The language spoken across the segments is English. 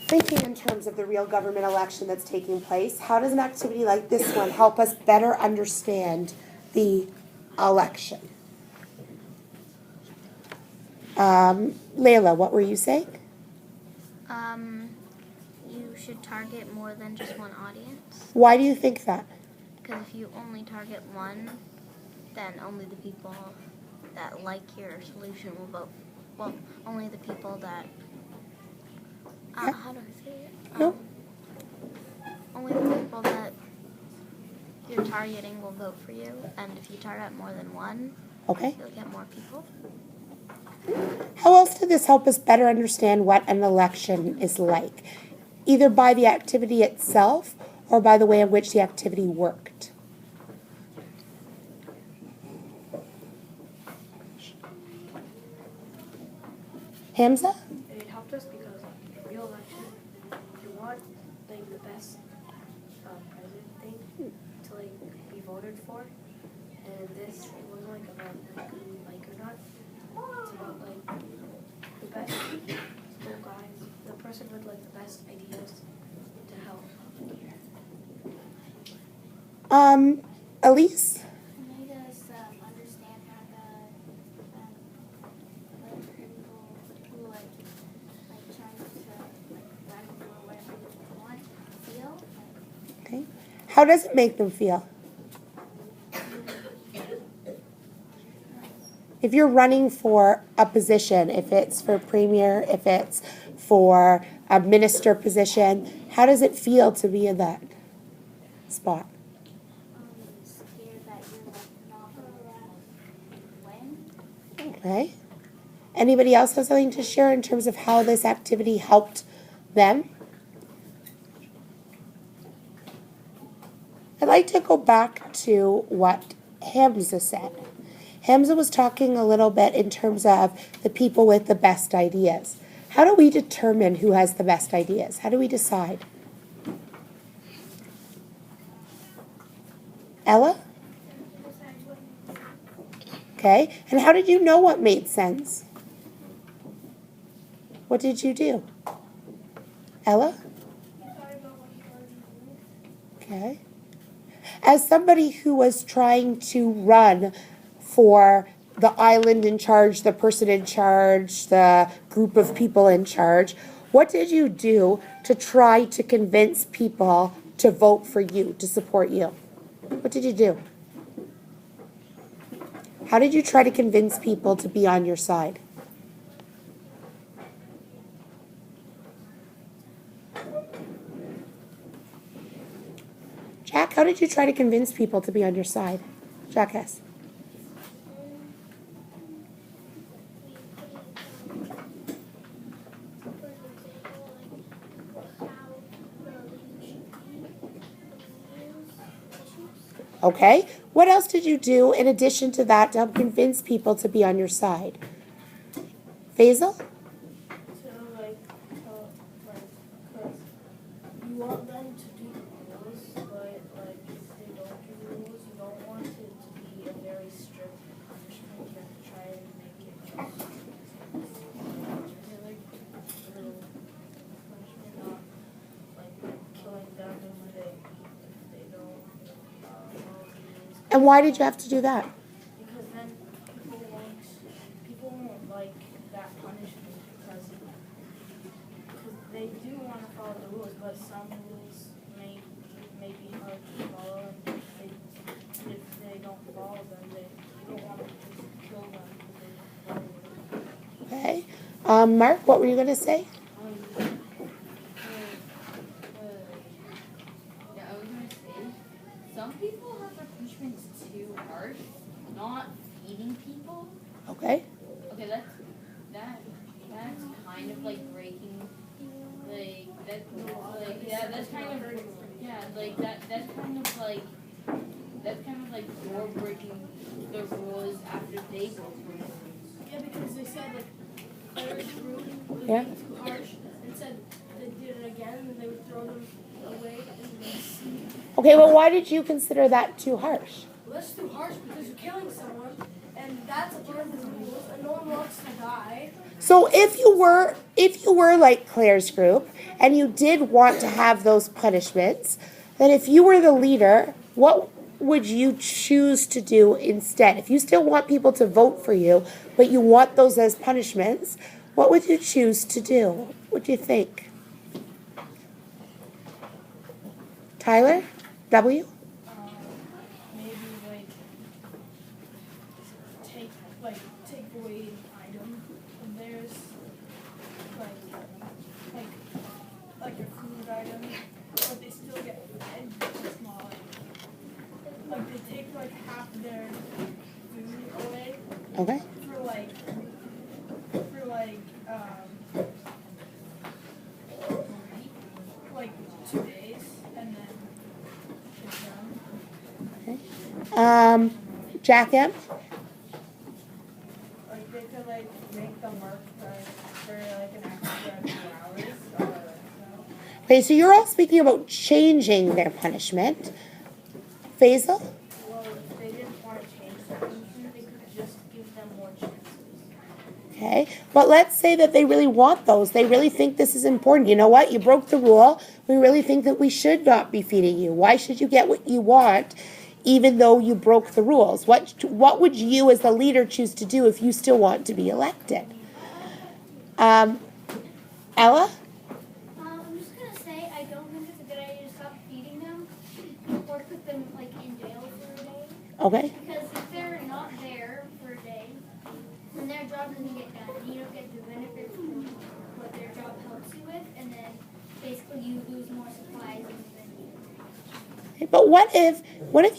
Thinking in terms of the real government election that's taking place, how does an activity like this one help us better understand the election? Layla, what were you saying? You should target more than just one audience. Why do you think that? Because if you only target one, then only the people that like your solution will vote. Well, only the people that. Yeah. How do I say it? No. Only the people that you're targeting will vote for you, and if you target more than one, Okay. you'll get more people. How else did this help us better understand what an election is like, either by the activity itself or by the way in which the activity worked? Hamza? It helped us because real election, you want like the best president thing to like be voted for, and this it wasn't like about like who you like or not. It's about like the best guys, the person with like the best ideas to help. Elise? Made us understand how the people who like trying to run for whatever they want feel. Okay. How does it make them feel? If you're running for a position, if it's for premier, if it's for a minister position, how does it feel to be in that spot? Scared that you're like not gonna win. Okay. Anybody else have something to share in terms of how this activity helped them? I'd like to go back to what Hamza said. Hamza was talking a little bit in terms of the people with the best ideas. How do we determine who has the best ideas? How do we decide? Ella? Okay, and how did you know what made sense? What did you do? Ella? Okay. As somebody who was trying to run for the island in charge, the person in charge, the group of people in charge, what did you do to try to convince people to vote for you, to support you? What did you do? How did you try to convince people to be on your side? Jack, how did you try to convince people to be on your side? Jackass. Okay. What else did you do in addition to that to help convince people to be on your side? Faisal? To like tell cause you want them to do the rules, but like if they don't do the rules, you don't want it to be a very strict punishment. You have to try and make it just like a little punishment, not like killing them if they don't follow the rules. And why did you have to do that? Because then people won't like that punishment because they do want to follow the rules, but some rules may be hard to follow, and if they don't follow them, you don't want to just kill them because they don't follow them. Okay. Mark, what were you going to say? Yeah, I was gonna say, some people have their punishments too harsh. Not feeding people. Okay. Okay, that's kind of like breaking, like that's kind of you're breaking the rules after they go through the rules. Yeah, because they said like third group was Yeah. too harsh, and said they did it again, and they would throw them away in the sea. Okay, well, why did you consider that too harsh? Well, that's too harsh because you're killing someone, and that's against the rules, and no one wants to die. So if you were like Claire's group and you did want to have those punishments, then if you were the leader, what would you choose to do instead? If you still want people to vote for you, but you want those as punishments, what would you choose to do? What do you think? Tyler? W? Maybe take away an item of theirs, like a food item, but they still get fed. It's not like they take like half their food away Okay. for like 2 days, and then it's done. Jack M? Like they could like make them work for like an extra 2 hours or so. Okay, so you're all speaking about changing their punishment. Faisal? Well, if they didn't want to change their punishment, they could just give them more chances. Okay, but let's say that they really want those. They really think this is important. You know what? You broke the rule. We really think that we should not be feeding you. Why should you get what you want even though you broke the rules? What would you as the leader choose to do if you still want to be elected? Ella? I'm just gonna say I don't think it's a good idea to stop feeding them or put them like in jail for a day. Okay. Because if they're not there for a day, then their job doesn't get done. And you don't get the benefits from what their job helps you with, and then basically you lose more supplies and then you. But what if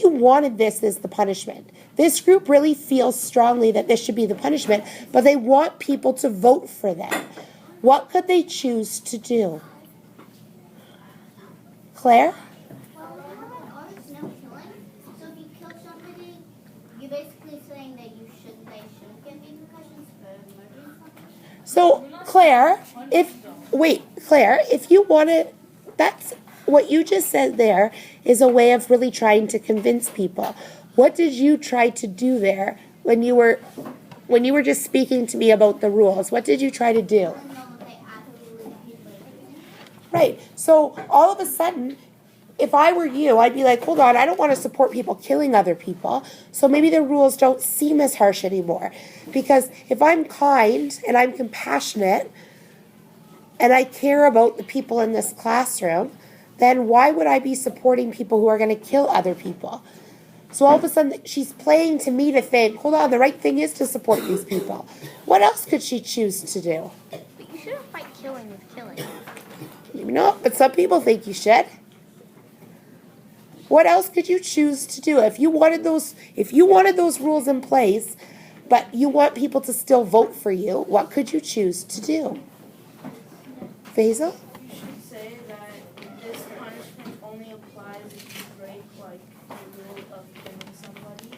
you wanted this as the punishment? This group really feels strongly that this should be the punishment, but they want people to vote for them. What could they choose to do? Claire? Well, remember ours, no killing. So if you kill somebody, you're basically saying that they shouldn't get repercussions for murdering somebody. So, Claire, if you wanted, that's what you just said there is a way of really trying to convince people. What did you try to do there when you were just speaking to me about the rules? What did you try to do? Right. So all of a sudden, if I were you, I'd be like, hold on, I don't want to support people killing other people. So maybe the rules don't seem as harsh anymore. Because if I'm kind and I'm compassionate and I care about the people in this classroom, then why would I be supporting people who are going to kill other people? So all of a sudden, she's playing to me to think, hold on, the right thing is to support these people. What else could she choose to do? But you shouldn't fight killing with killing. Maybe not, but some people think you should. What else could you choose to do? If you wanted those rules in place, but you want people to still vote for you, what could you choose to do? Faisal? You should say that this punishment only applies if you break like the rule of killing somebody.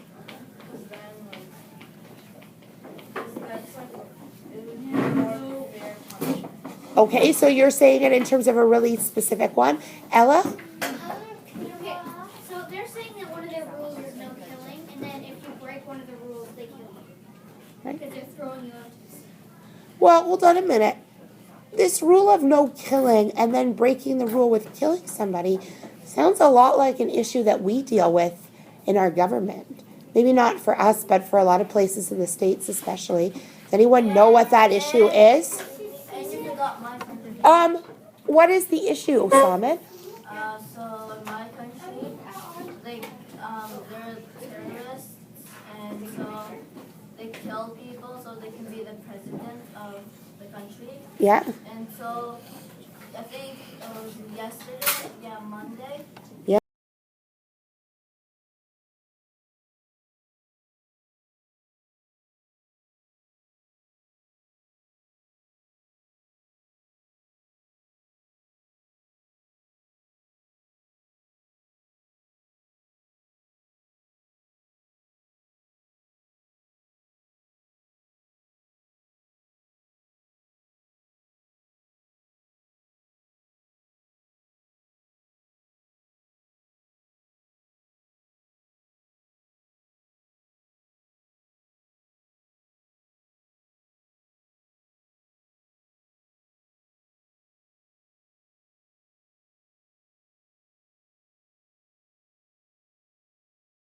Because then that's like it would be more fair punishment. Okay, so you're saying it in terms of a really specific one. Ella? Okay, so they're saying that one of their rules is no killing, and then if you break one of the rules, they kill you. Right. Because they're throwing you out to sea. Well, hold on a minute. This rule of no killing and then breaking the rule with killing somebody sounds a lot like an issue that we deal with in our government. Maybe not for us, but for a lot of places in the States especially. Does anyone know what that issue is? And you forgot my country. What is the issue, Simon? So in my country, they're terrorists, and so they kill people so they can be the president of the country. Yeah. And so I think it was yesterday, Monday,